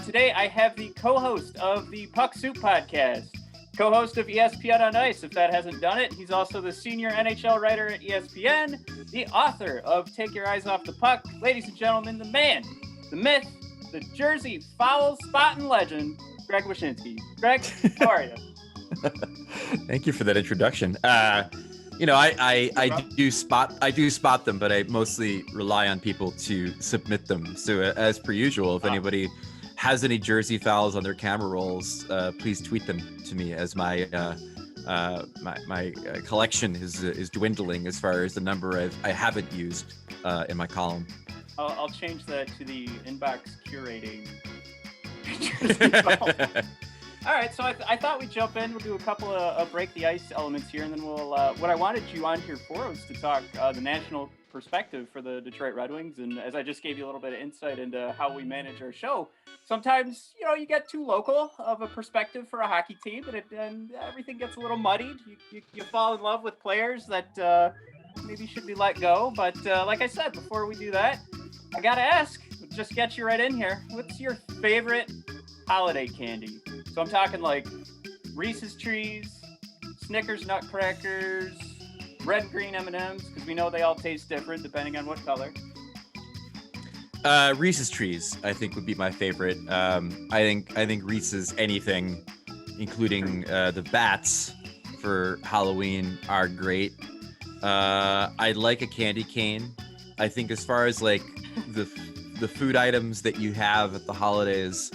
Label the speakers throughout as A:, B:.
A: Today I have the co-host of the Puck Soup podcast, co-host of ESPN on Ice, if that hasn't done it. He's also the senior NHL writer at ESPN, the author of Take Your Eyes Off the Puck. Ladies and gentlemen, the man, the myth, the Jersey foul spotting legend, Greg Wyshynski. Greg, how are you?
B: Thank you for that introduction. I do spot them, but I mostly rely on people to submit them. So as per usual, if anybody has any Jersey fouls on their camera rolls, please tweet them to me, as my collection is dwindling as far as the number I haven't used in my column.
A: I'll change that to the inbox curating Jersey foul. All right, so I thought we'd jump in. We'll do a couple of break the ice elements here, and then we'll. What I wanted you on here for was to talk the national perspective for the Detroit Red Wings, and as I just gave you a little bit of insight into how we manage our show, sometimes you get too local of a perspective for a hockey team, and everything gets a little muddied. You fall in love with players that maybe should be let go. But like I said, before we do that, I gotta ask. Just get you right in here. What's your favorite holiday candy? So I'm talking like Reese's Trees, Snickers Nutcrackers, red and green M&Ms, because we know they all taste different depending on what color.
B: Reese's Trees, I think, would be my favorite. I think Reese's anything, including the bats for Halloween, are great. I like a candy cane. I think as far as like the food items that you have at the holidays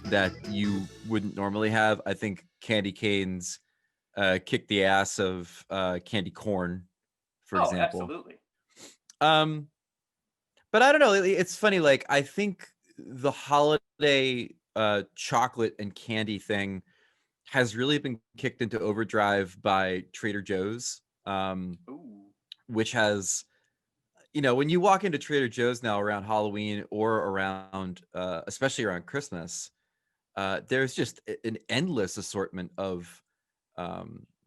B: that you wouldn't normally have, I think candy canes kick the ass of candy corn, for example.
A: Absolutely.
B: But I don't know. It's funny. Like, I think the holiday chocolate and candy thing has really been kicked into overdrive by Trader Joe's, which has, when you walk into Trader Joe's now around Halloween or around, especially around Christmas, there's just an endless assortment of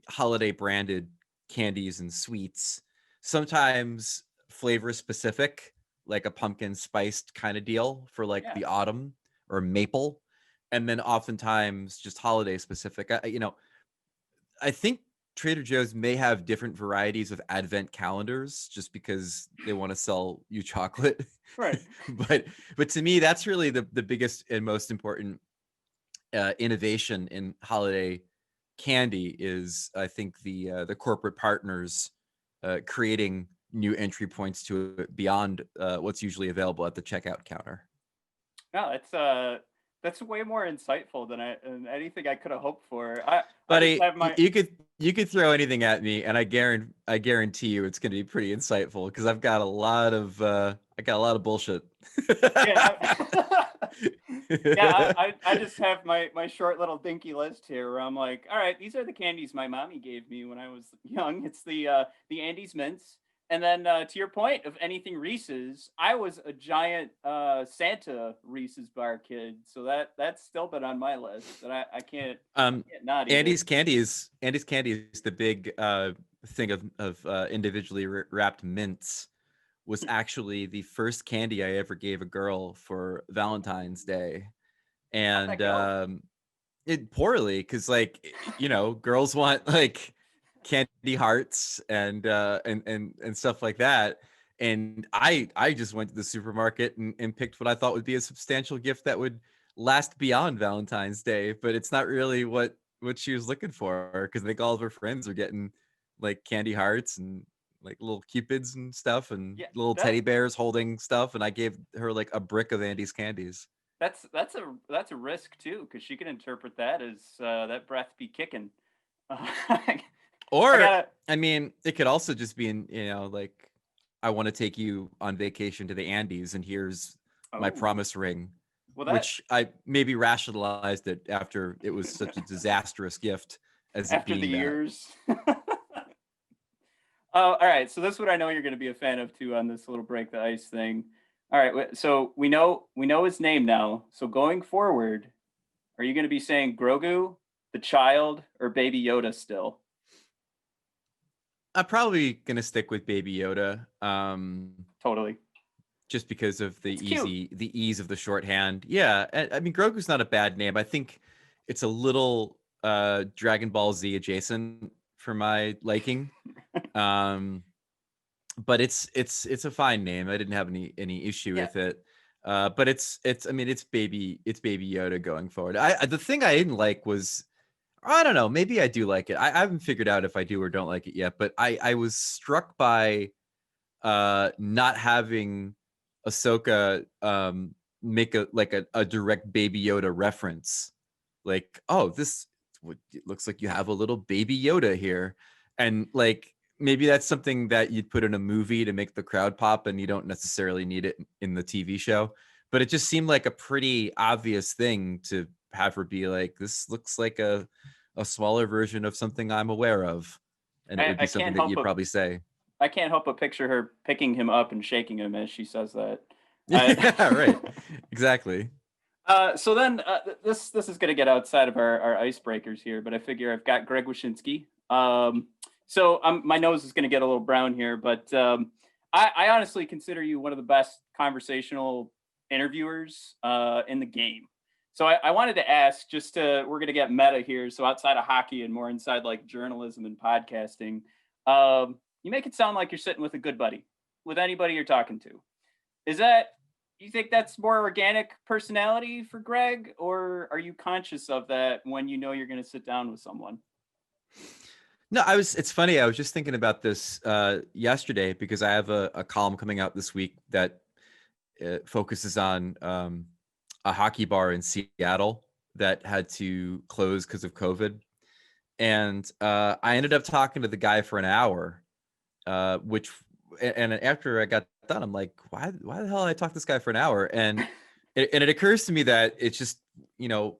B: holiday branded candies and sweets, sometimes flavor specific, like a pumpkin spiced kind of deal for the autumn, or maple, and then oftentimes just holiday specific. I think Trader Joe's may have different varieties of advent calendars just because they want to sell you chocolate.
A: Right.
B: but to me, that's really the biggest and most important innovation in holiday candy is, I think, the corporate partners creating new entry points to it beyond what's usually available at the checkout counter.
A: No, that's way more insightful than anything I could have hoped for.
B: Buddy, you could throw anything at me, and I guarantee you it's going to be pretty insightful, because I've got a lot of bullshit.
A: I just have my short little dinky list here where I'm like, all right, these are the candies my mommy gave me when I was young. It's the Andes Mints. And then to your point of anything Reese's, I was a giant Santa Reese's bar kid, so that's still been on my list. And I can't not eat
B: Andes candy is the big thing of individually wrapped mints. Was actually the first candy I ever gave a girl for Valentine's Day, and it poorly, because girls want candy hearts and stuff like that, and I just went to the supermarket and picked what I thought would be a substantial gift that would last beyond Valentine's Day, but it's not really what she was looking for, because I think all of her friends are getting candy hearts and little cupids and stuff, and little teddy bears holding stuff, and I gave her a brick of Andes candies.
A: That's a risk too, because she can interpret that as that breath be kicking.
B: Or it could also just be I want to take you on vacation to the Andes, and here's my promise ring. Which I maybe rationalized it after it was such a disastrous gift as
A: after the years. All right, so this is what I know you're going to be a fan of too on this little break the ice thing. All right, so we know his name now. So going forward, Are you going to be saying Grogu, the child, or Baby Yoda still?
B: I'm probably gonna stick with Baby Yoda,
A: Totally.
B: just because of
A: It's cute.
B: the ease of the shorthand. Yeah, I mean Grogu's not a bad name. I think it's a little Dragon Ball Z adjacent for my liking. Um, but it's a fine name. I didn't have any issue
A: Yeah.
B: with it. But it's I mean it's Baby Yoda going forward. The thing I didn't like was, I don't know, maybe I do like it. I haven't figured out if I do or don't like it yet, but I was struck by not having Ahsoka make a direct Baby Yoda reference. Like, oh, it looks like you have a little Baby Yoda here. And like maybe that's something that you'd put in a movie to make the crowd pop and you don't necessarily need it in the TV show. But it just seemed like a pretty obvious thing to have her be like, this looks like a smaller version of something I'm aware of. And it would be
A: I
B: something
A: can't
B: that
A: help
B: you'd
A: but
B: probably say.
A: I can't help but picture her picking him up and shaking him as she says that.
B: Yeah, right. Exactly.
A: So then this is going to get outside of our icebreakers here, but I figure I've got Greg Wyshynski. So my nose is going to get a little brown here, but I honestly consider you one of the best conversational interviewers in the game. So I wanted to ask, we're going to get meta here. So outside of hockey and more inside like journalism and podcasting, you make it sound like you're sitting with a good buddy, with anybody you're talking to. Is that, you think that's more organic personality for Greg, or are you conscious of that when you know you're going to sit down with someone?
B: No, it's funny. I was just thinking about this yesterday because I have a column coming out this week that focuses on a hockey bar in Seattle that had to close because of COVID. And I ended up talking to the guy for an hour, and after I got done, I'm like, why the hell did I talk to this guy for an hour? And it occurs to me that it's just, you know,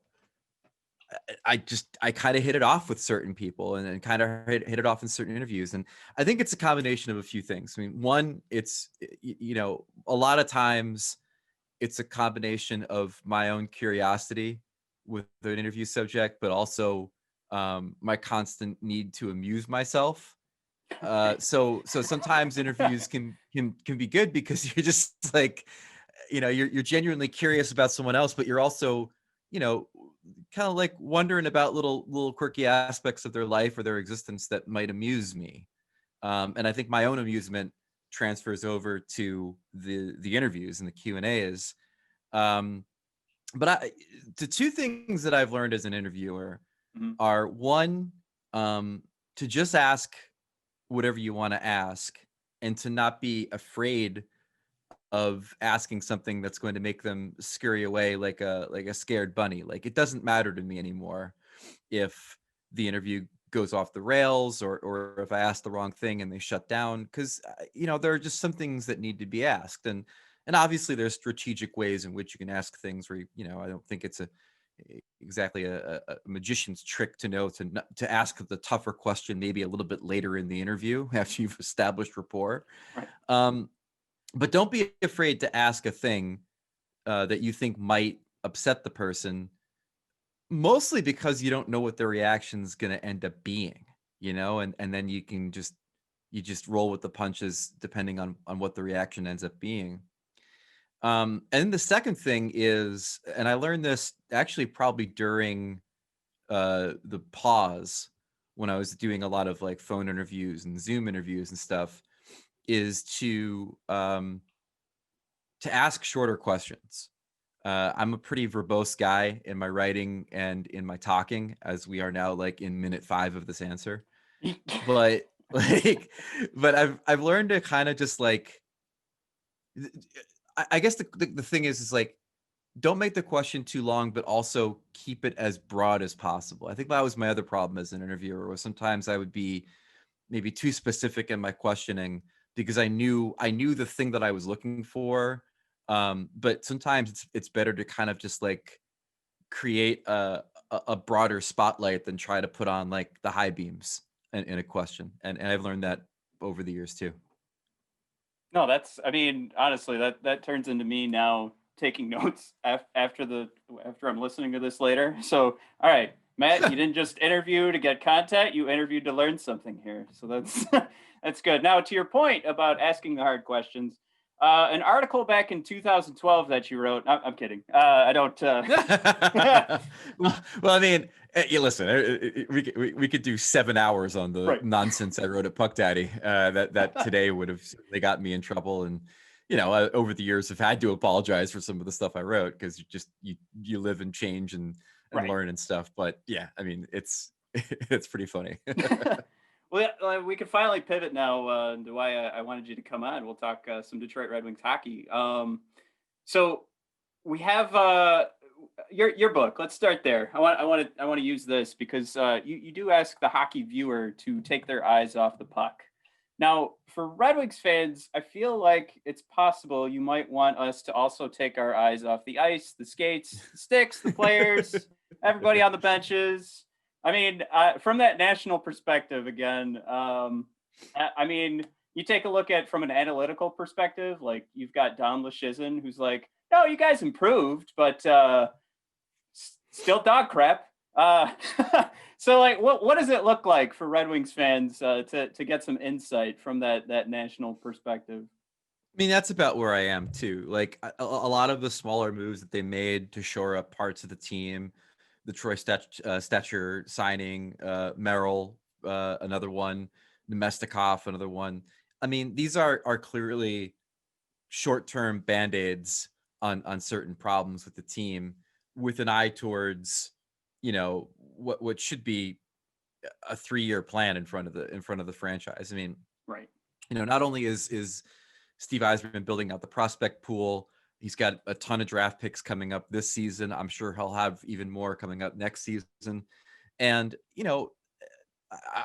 B: I kind of hit it off with certain people and kind of hit it off in certain interviews. And I think it's a combination of a few things. I mean, one, it's, you know, a lot of times it's a combination of my own curiosity with an interview subject, but also my constant need to amuse myself. So sometimes interviews can be good because you're just like, you know, you're genuinely curious about someone else, but you're also, you know, kind of like wondering about little quirky aspects of their life or their existence that might amuse me. And I think my own amusement transfers over to the interviews and the Q&As. But the two things that I've learned as an interviewer
A: Mhm.
B: are, one, to just ask whatever you want to ask and to not be afraid of asking something that's going to make them scurry away like a scared bunny. Like, it doesn't matter to me anymore if the interview goes off the rails or if I ask the wrong thing and they shut down, because you know, there are just some things that need to be asked. And obviously there's strategic ways in which you can ask things where, you know, I don't think it's exactly a magician's trick to know to ask the tougher question maybe a little bit later in the interview after you've established rapport.
A: Right.
B: But don't be afraid to ask a thing that you think might upset the person, mostly because you don't know what their reaction is going to end up being, you know, and then you just roll with the punches depending on what the reaction ends up being. And then the second thing is, and I learned this actually probably during the pause when I was doing a lot of like phone interviews and Zoom interviews and stuff, is to ask shorter questions. I'm a pretty verbose guy in my writing and in my talking, as we are now like in minute 5 of this answer. But like, but I've learned to kind of just like, I guess the thing is like, don't make the question too long, but also keep it as broad as possible. I think that was my other problem as an interviewer, was sometimes I would be maybe too specific in my questioning because I knew the thing that I was looking for. But sometimes it's better to kind of just like create a broader spotlight than try to put on like the high beams in a question. And I've learned that over the years too.
A: No, I mean, honestly, that turns into me now taking notes after I'm listening to this later. So, all right, Matt, you didn't just interview to get content; you interviewed to learn something here. So that's that's good. Now, to your point about asking the hard questions, an article back in 2012 that you wrote. I'm kidding. I don't.
B: well, I mean, listen, we could do 7 hours on the
A: Right.
B: nonsense I wrote at Puck Daddy. That today would have they got me in trouble, and over the years have had to apologize for some of the stuff I wrote because you live and change and
A: Right.
B: learn and stuff. But yeah, I mean, it's it's pretty funny.
A: Well, we can finally pivot now to why I wanted you to come on. We'll talk some Detroit Red Wings hockey. So we have your book. Let's start there. I want to use this because you do ask the hockey viewer to take their eyes off the puck. Now, for Red Wings fans, I feel like it's possible you might want us to also take our eyes off the ice, the skates, the sticks, the players, everybody on the benches. I mean, from that national perspective, again, I mean, you take a look at from an analytical perspective, like you've got Don Luszczyszyn, who's like, no, you guys improved, but still dog crap. So, like, what does it look like for Red Wings fans to get some insight from that national perspective?
B: I mean, that's about where I am too. Like a lot of the smaller moves that they made to shore up parts of the team, the Troy Stetcher signing, Merrill, another one, Nemestikov, another one. I mean, these are clearly short-term band-aids on certain problems with the team, with an eye towards, what should be a 3-year plan in front of the franchise. I mean,
A: right.
B: Not only is Steve Yzerman building out the prospect pool, he's got a ton of draft picks coming up this season. I'm sure he'll have even more coming up next season. And,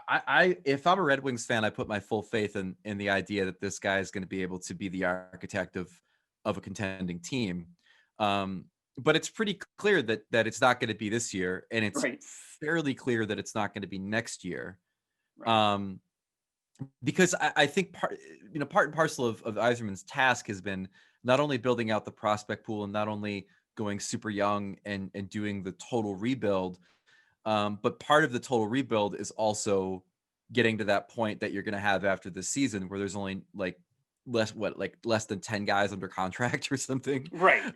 B: I if I'm a Red Wings fan, I put my full faith in the idea that this guy is going to be able to be the architect of a contending team. But it's pretty clear that it's not going to be this year, and it's
A: right.
B: fairly clear that it's not going to be next year.
A: Right.
B: Because I think part and parcel of Yzerman's task has been not only building out the prospect pool and not only going super young and doing the total rebuild, but part of the total rebuild is also getting to that point that you're going to have after the season where there's only less than 10 guys under contract or something.
A: Right.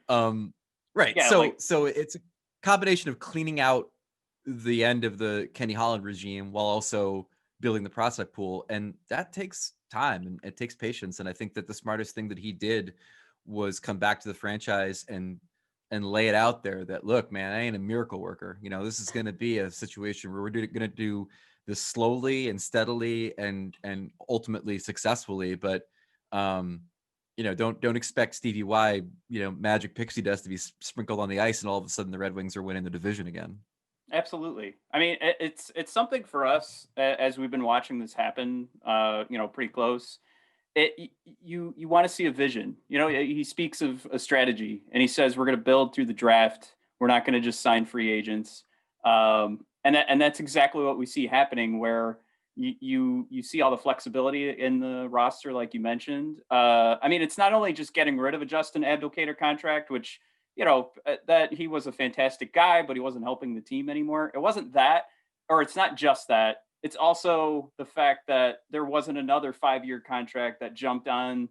B: Right.
A: Yeah,
B: so it's a combination of cleaning out the end of the Kenny Holland regime while also building the prospect pool, and that takes time and it takes patience. And I think that the smartest thing that he did was come back to the franchise and lay it out there that, look, man, I ain't a miracle worker. This is going to be a situation where we're going to do this slowly and steadily and ultimately successfully. But don't expect Stevie Y, magic pixie dust to be sprinkled on the ice and all of a sudden the Red Wings are winning the division again.
A: Absolutely. I mean, it's something for us as we've been watching this happen. Pretty close. You want to see a vision. He speaks of a strategy, and he says we're going to build through the draft. We're not going to just sign free agents. And that's exactly what we see happening. Where you see all the flexibility in the roster, like you mentioned. I mean, it's not only just getting rid of a Justin Abdelkader contract, which that he was a fantastic guy, but he wasn't helping the team anymore. It wasn't that, or it's not just that. It's also the fact that there wasn't another 5-year contract that jumped on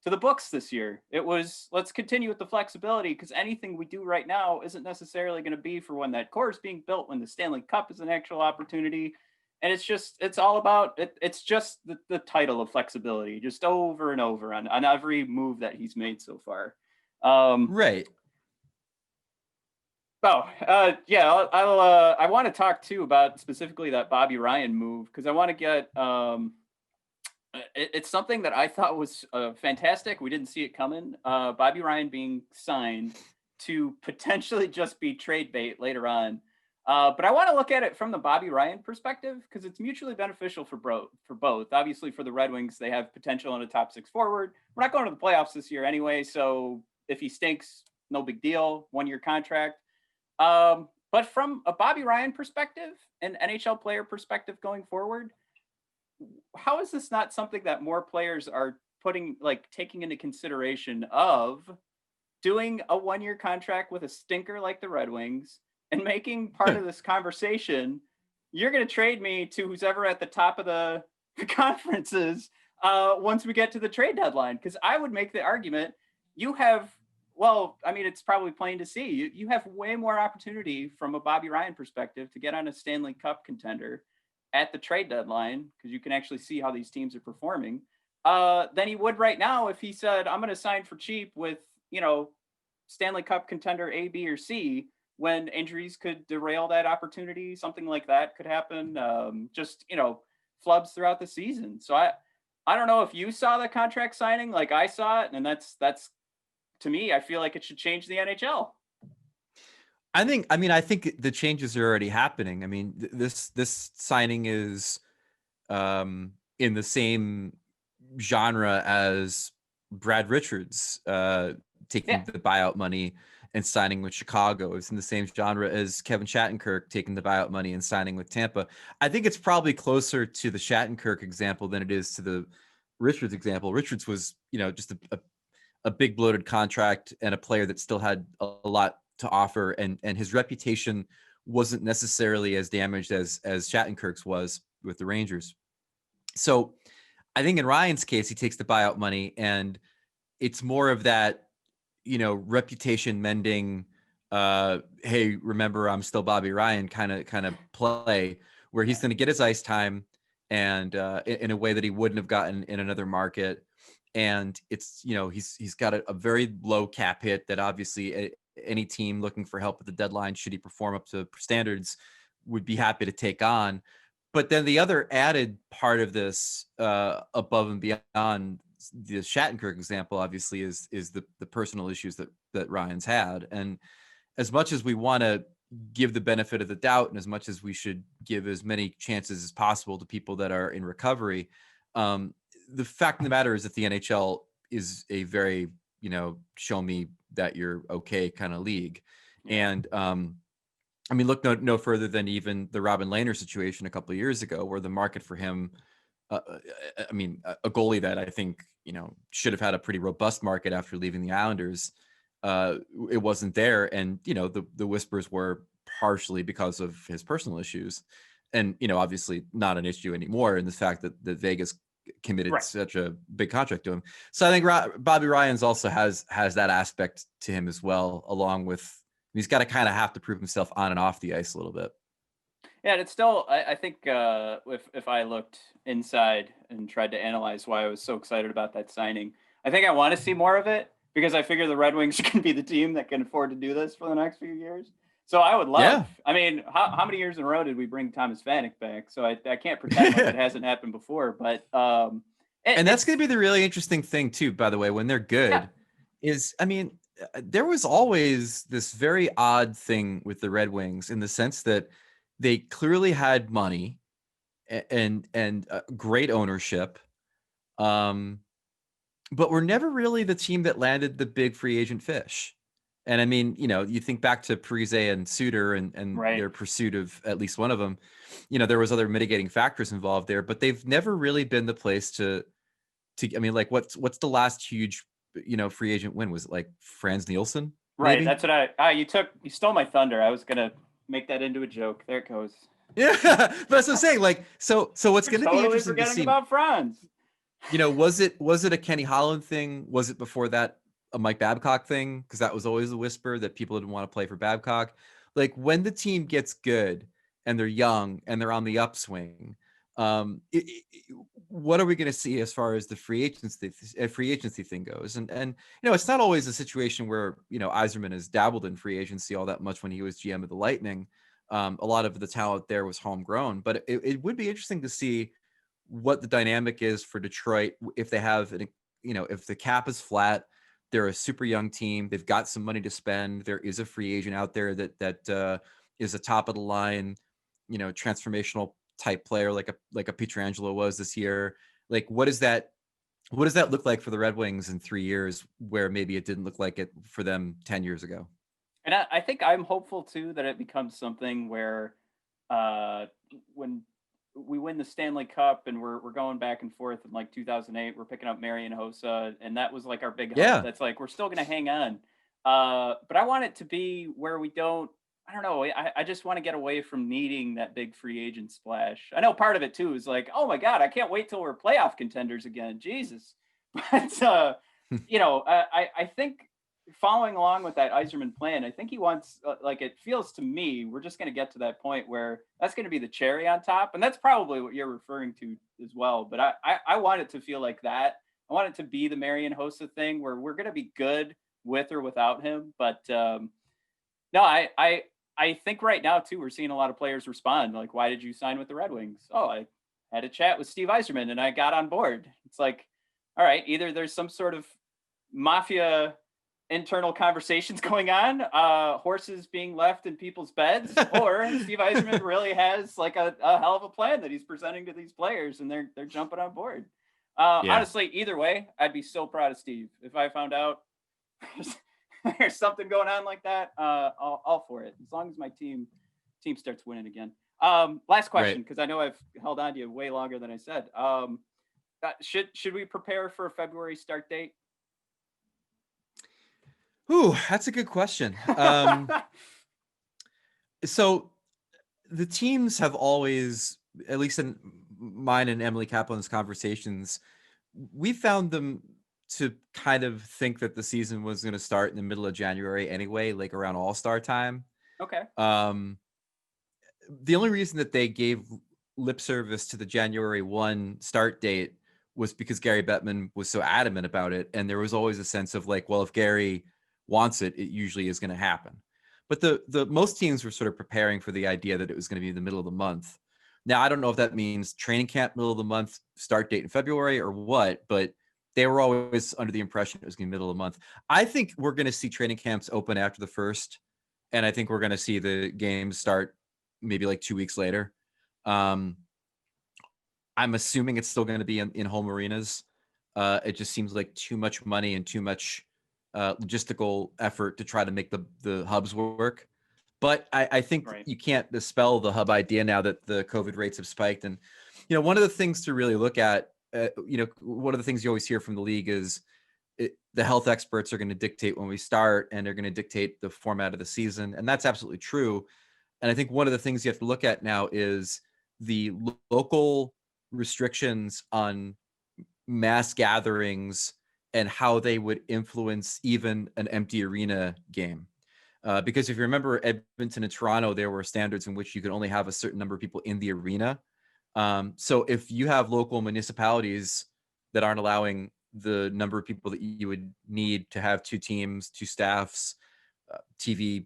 A: to the books this year. It was, let's continue with the flexibility because anything we do right now isn't necessarily going to be for when that core is being built, when the Stanley Cup is an actual opportunity. And it's all about, it's just the title of flexibility, just over and over on every move that he's made so far.
B: Right.
A: Oh, yeah. I want to talk too about specifically that Bobby Ryan move because I want to get. It's something that I thought was fantastic. We didn't see it coming. Bobby Ryan being signed to potentially just be trade bait later on. But I want to look at it from the Bobby Ryan perspective because it's mutually beneficial for both. Obviously, for the Red Wings, they have potential in a top 6 forward. We're not going to the playoffs this year anyway, so if he stinks, no big deal. 1-year contract. But from a Bobby Ryan perspective and NHL player perspective going forward, how is this not something that more players are taking into consideration of doing a 1-year contract with a stinker like the Red Wings and making part of this conversation, you're going to trade me to who's ever at the top of the conferences once we get to the trade deadline. Because I would make the argument you have, well, I mean, it's probably plain to see. You have way more opportunity from a Bobby Ryan perspective to get on a Stanley Cup contender at the trade deadline, because you can actually see how these teams are performing, than he would right now if he said, I'm going to sign for cheap with, Stanley Cup contender A, B, or C, when injuries could derail that opportunity. Something like that could happen. Just, flubs throughout the season. So I don't know if you saw the contract signing like I saw it, and that's to me, I feel like it should change the NHL.
B: I think the changes are already happening. I mean, this signing is in the same genre as Brad Richards taking the buyout money and signing with Chicago. It's in the same genre as Kevin Shattenkirk taking the buyout money and signing with Tampa. I think it's probably closer to the Shattenkirk example than it is to the Richards example. Richards was, just a big bloated contract and a player that still had a lot to offer, and his reputation wasn't necessarily as damaged as Shattenkirk's was with the Rangers. So I think in Ryan's case, he takes the buyout money, and it's more of that, reputation mending, hey, remember I'm still Bobby Ryan kind of play, where he's going to get his ice time and in a way that he wouldn't have gotten in another market. And it's, he's got a very low cap hit that obviously any team looking for help at the deadline, should he perform up to standards, would be happy to take on. But then the other added part of this, above and beyond the Shattenkirk example, obviously is the personal issues that Ryan's had. And as much as we want to give the benefit of the doubt, and as much as we should give as many chances as possible to people that are in recovery, the fact of the matter is that the NHL is a very, show me that you're okay kind of league. And look no further than even the Robin Lehner situation a couple of years ago, where the market for him, a goalie that I think, should have had a pretty robust market after leaving the Islanders, it wasn't there. And, the whispers were partially because of his personal issues, and, obviously not an issue anymore in the fact that Vegas committed such a big contract to him. So I think Bobby Ryan's also has that aspect to him as well, along with, he's got to kind of have to prove himself on and off the ice a little bit.
A: Yeah, and it's still, I think if I looked inside and tried to analyze why I was so excited about that signing, I think I want to see more of it, because I figure the Red Wings can be the team that can afford to do this for the next few years. So I would love, how many years in a row did we bring Thomas Vanek back? So I can't pretend like it hasn't happened before, but
B: and that's going to be the really interesting thing too, by the way, when they're good, is, there was always this very odd thing with the Red Wings in the sense that they clearly had money and great ownership, but were never really the team that landed the big free agent fish. And you think back to Parise and Suter and their pursuit of at least one of them, there was other mitigating factors involved there, but they've never really been the place to what's the last huge, free agent win? Was it like Franz Nielsen?
A: Right.
B: Maybe?
A: That's what you stole my thunder. I was going to make that into a joke. There it goes.
B: Yeah. But that's what I'm saying. So what's going to be interesting to see
A: about Franz.
B: Was it a Kenny Holland thing? Was it before that a Mike Babcock thing? Because that was always a whisper that people didn't want to play for Babcock. Like, when the team gets good and they're young and they're on the upswing, what are we going to see as far as the free agency thing goes? And it's not always a situation where Yzerman has dabbled in free agency all that much when he was GM of the Lightning. A lot of the talent there was homegrown, but it would be interesting to see what the dynamic is for Detroit if they have if the cap is flat. They're a super young team. They've got some money to spend. There is a free agent out there that is a top of the line, transformational type player like a Pietrangelo was this year. Like, what does that look like for the Red Wings in 3 years, where maybe it didn't look like it for them 10 years ago?
A: And I think I'm hopeful too that it becomes something where when we win the Stanley Cup and we're going back and forth in like 2008, we're picking up Marian Hossa, and that was like our big hope. That's like, we're still going to hang on. But I want it to be where we don't. I don't know. I just want to get away from needing that big free agent splash. I know part of it too is like, oh my god, I can't wait till we're playoff contenders again. Jesus, but I think following along with that Iserman plan, I think he wants like it feels to me we're just going to get to that point where that's going to be the cherry on top, and that's probably what you're referring to as well. But I want it to feel like that. I want it to be the Marian Hossa thing where we're going to be good with or without him. But no, I think right now too we're seeing a lot of players respond like, "Why did you sign with the Red Wings?" "Oh, I had a chat with Steve Yzerman and I got on board." It's like, all right, either there's some sort of mafia internal conversations going on, horses being left in people's beds, or Steve Yzerman really has like a hell of a plan that he's presenting to these players and they're jumping on board.
B: Yeah.
A: Honestly, either way, I'd be so proud of Steve if I found out there's something going on like that. All for it as long as my team starts winning again. Last question, because I know I've held on to you way longer than I said. Should we prepare for a February start date?
B: Ooh, that's a good question. So the teams have always, at least in mine and Emily Kaplan's conversations, we found them to kind of think that the season was going to start in the middle of January anyway, like around All-Star time.
A: Okay.
B: The only reason that they gave lip service to the January 1 start date was because Gary Bettman was so adamant about it. And there was always a sense of like, well, if Gary wants it, it usually is going to happen. But the most teams were sort of preparing for the idea that it was going to be in the middle of the month. Now, I don't know if that means training camp, middle of the month, start date in February or what, but they were always under the impression it was going to be middle of the month. I think we're going to see training camps open after the 1st. And I think we're going to see the games start maybe like 2 weeks later. I'm assuming it's still going to be in home arenas. It just seems like too much money and too much logistical effort to try to make the hubs work. But I think you can't dispel the hub idea now that the COVID rates have spiked. And, one of the things to really look at, one of the things you always hear from the league is the health experts are going to dictate when we start and they're going to dictate the format of the season. And that's absolutely true. And I think one of the things you have to look at now is the local restrictions on mass gatherings and how they would influence even an empty arena game. Because if you remember Edmonton and Toronto, there were standards in which you could only have a certain number of people in the arena. So if you have local municipalities that aren't allowing the number of people that you would need to have 2 teams, 2 staffs, TV,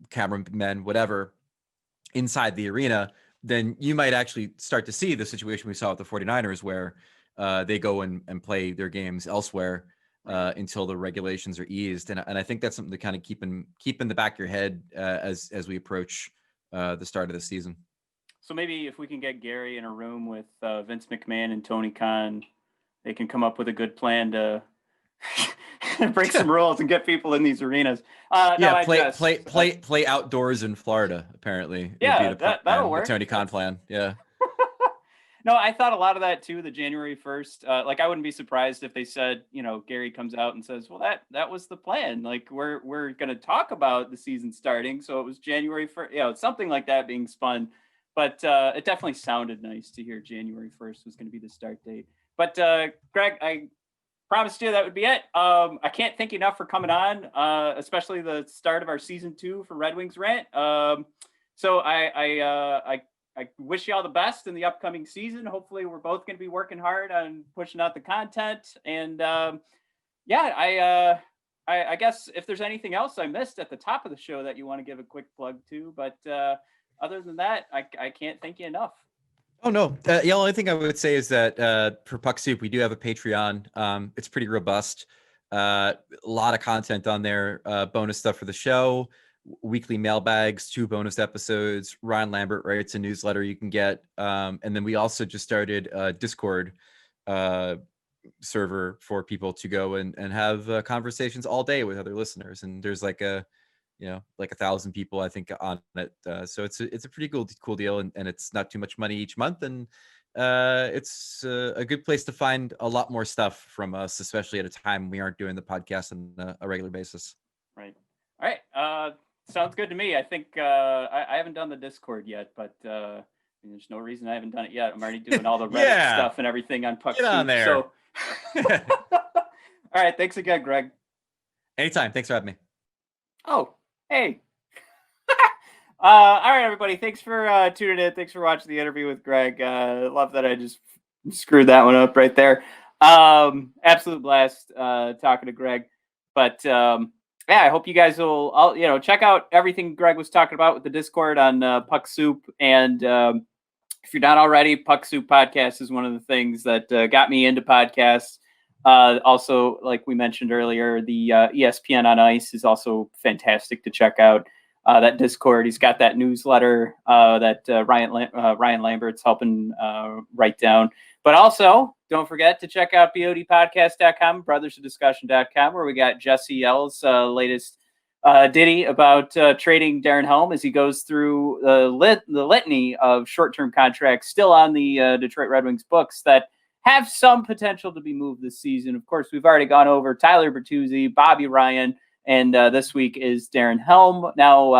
B: cameramen, whatever, inside the arena, then you might actually start to see the situation we saw with the 49ers where they go and play their games elsewhere until the regulations are eased. And I think that's something to kind of keep in the back of your head as we approach the start of the season.
A: So maybe if we can get Gary in a room with Vince McMahon and Tony Khan, they can come up with a good plan to break some rules and get people in these arenas.
B: Play outdoors in Florida. Apparently,
A: yeah, that'll work.
B: The Tony Khan plan. Yeah.
A: No, I thought a lot of that too. The January 1st, like I wouldn't be surprised if they said, Gary comes out and says, "Well, that was the plan. Like we're going to talk about the season starting, so it was January 1st. Something like that being spun." But it definitely sounded nice to hear January 1st was going to be the start date. But Greg, I promised you that would be it. I can't thank you enough for coming on, especially the start of our season 2 for Red Wings Rant. So I wish you all the best in the upcoming season. Hopefully, we're both going to be working hard on pushing out the content. And I guess if there's anything else I missed at the top of the show that you want to give a quick plug to, but other than that, I can't thank you enough.
B: Oh, no. The only thing I would say is that for Puck Soup, we do have a Patreon. It's pretty robust. A lot of content on there, bonus stuff for the show, weekly mailbags, 2 bonus episodes. Ryan Lambert writes a newsletter you can get. And then we also just started a Discord server for people to go and have conversations all day with other listeners. And there's like 1,000 people, I think, on it. So it's a pretty cool deal, and it's not too much money each month. And it's a good place to find a lot more stuff from us, especially at a time we aren't doing the podcast on a regular basis.
A: Right. All right. Sounds good to me. I think I haven't done the Discord yet, but there's no reason I haven't done it yet. I'm already doing all the Reddit stuff and everything on Puck
B: Get on
A: Soup,
B: there.
A: So, all right. Thanks again, Greg.
B: Anytime. Thanks for having me.
A: Oh, hey. All right, everybody. Thanks for tuning in. Thanks for watching the interview with Greg. Love that I just screwed that one up right there. Absolute blast talking to Greg. But yeah, I hope you guys will, check out everything Greg was talking about with the Discord on Puck Soup. And if you're not already, Puck Soup Podcast is one of the things that got me into podcasts. Also, like we mentioned earlier, the ESPN on Ice is also fantastic to check out. That Discord, he's got that newsletter that Ryan Lambert's helping write down. But also, don't forget to check out bodpodcast.com, brothersofdiscussion.com, where we got Jesse L's latest ditty about trading Darren Helm as he goes through the litany of short-term contracts still on the Detroit Red Wings books that have some potential to be moved this season. Of course, we've already gone over Tyler Bertuzzi, Bobby Ryan, and this week is Darren Helm. Now,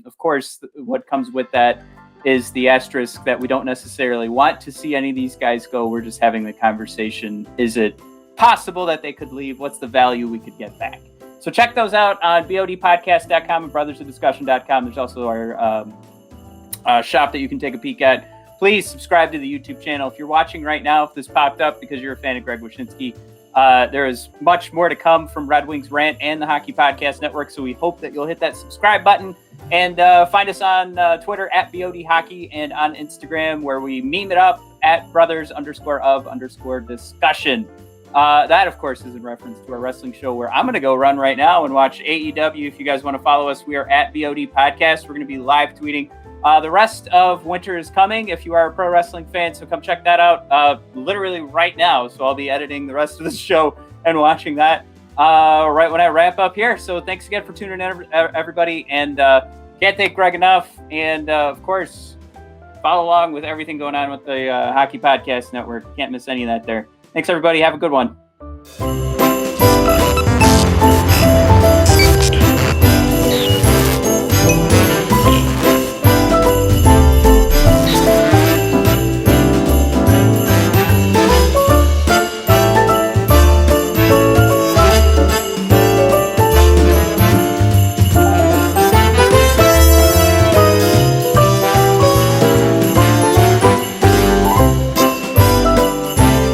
A: of course, what comes with that is the asterisk that we don't necessarily want to see any of these guys go. We're just having the conversation. Is it possible that they could leave? What's the value we could get back? So check those out on bodpodcast.com and brothersofdiscussion.com. There's also our shop that you can take a peek at. Please subscribe to the YouTube channel. If you're watching right now, if this popped up because you're a fan of Greg Wyshynski, there is much more to come from Red Wings Rant and the Hockey Podcast Network, so we hope that you'll hit that subscribe button and find us on Twitter at BOD Hockey and on Instagram where we meme it up at brothers_of_discussion. That, of course, is in reference to our wrestling show where I'm going to go run right now and watch AEW. If you guys want to follow us, we are at BOD Podcast. We're going to be live tweeting. The rest of winter is coming if you are a pro wrestling fan, so come check that out literally right now. So I'll be editing the rest of the show and watching that right when I wrap up here. So thanks again for tuning in, everybody, and can't thank Greg enough. And, of course, follow along with everything going on with the Hockey Podcast Network. Can't miss any of that there. Thanks, everybody. Have a good one.